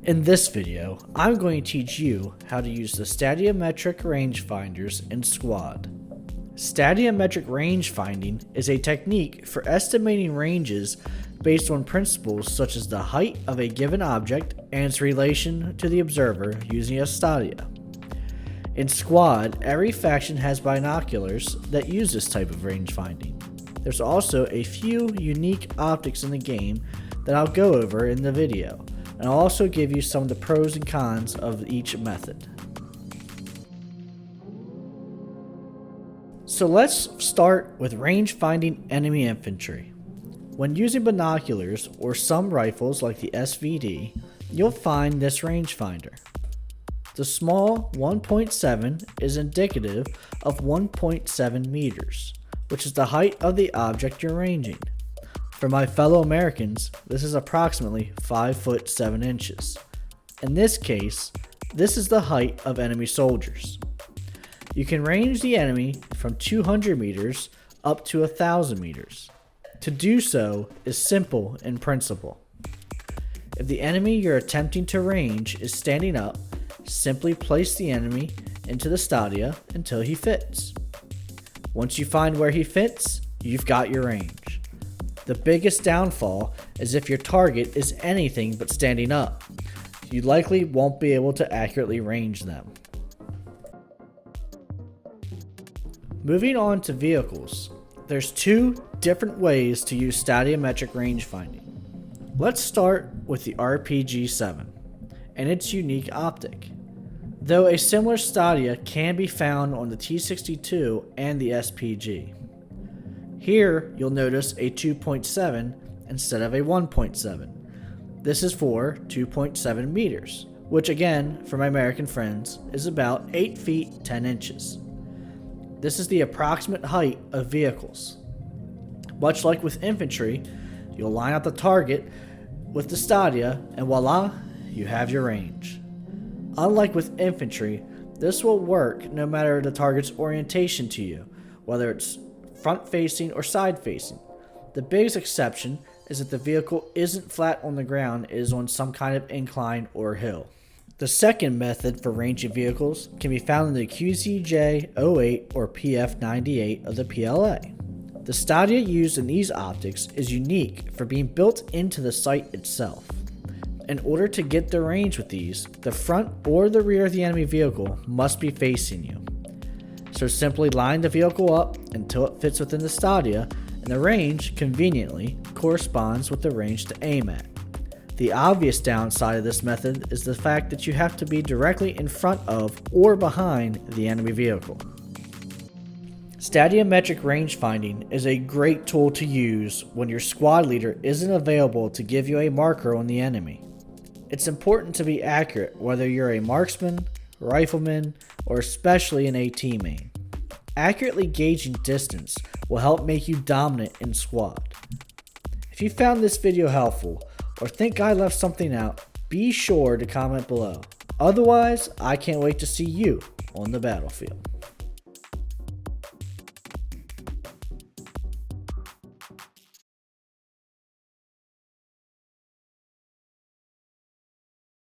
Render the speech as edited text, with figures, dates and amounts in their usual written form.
In this video, I'm going to teach you how to use the stadiametric rangefinders in Squad. Stadiametric range finding is a technique for estimating ranges based on principles such as the height of a given object and its relation to the observer using a stadia. In Squad, every faction has binoculars that use this type of range finding. There's also a few unique optics in the game that I'll go over in the video, and I'll also give you some of the pros and cons of each method. So let's start with range finding enemy infantry. When using binoculars or some rifles like the SVD, you'll find this rangefinder. The small 1.7 is indicative of 1.7 meters, which is the height of the object you're ranging. For my fellow Americans, this is approximately 5 foot 7 inches. In this case, this is the height of enemy soldiers. You can range the enemy from 200 meters up to 1,000 meters. To do so is simple in principle. If the enemy you're attempting to range is standing up, simply place the enemy into the stadia until he fits. Once you find where he fits, you've got your range. The biggest downfall is if your target is anything but standing up. You likely won't be able to accurately range them. Moving on to vehicles, there's two different ways to use stadiametric range finding. Let's start with the RPG-7 and its unique optic. Though a similar stadia can be found on the T62 and the SPG. Here, you'll notice a 2.7 instead of a 1.7. This is for 2.7 meters, which again, for my American friends, is about 8 feet 10 inches. This is the approximate height of vehicles. Much like with infantry, you'll line up the target with the stadia and voila, you have your range. Unlike with infantry, this will work no matter the target's orientation to you, whether it's front facing or side facing. The biggest exception is that the vehicle isn't flat on the ground, it is on some kind of incline or hill. The second method for ranging vehicles can be found in the QCJ08 or PF98 of the PLA. The stadia used in these optics is unique for being built into the sight itself. In order to get the range with these, the front or the rear of the enemy vehicle must be facing you. So simply line the vehicle up until it fits within the stadia, and the range, conveniently, corresponds with the range to aim at. The obvious downside of this method is the fact that you have to be directly in front of or behind the enemy vehicle. Stadiametric range finding is a great tool to use when your squad leader isn't available to give you a marker on the enemy. It's important to be accurate whether you're a marksman, rifleman, or especially an AT main. Accurately gauging distance will help make you dominant in squad. If you found this video helpful or think I left something out, be sure to comment below. Otherwise, I can't wait to see you on the battlefield.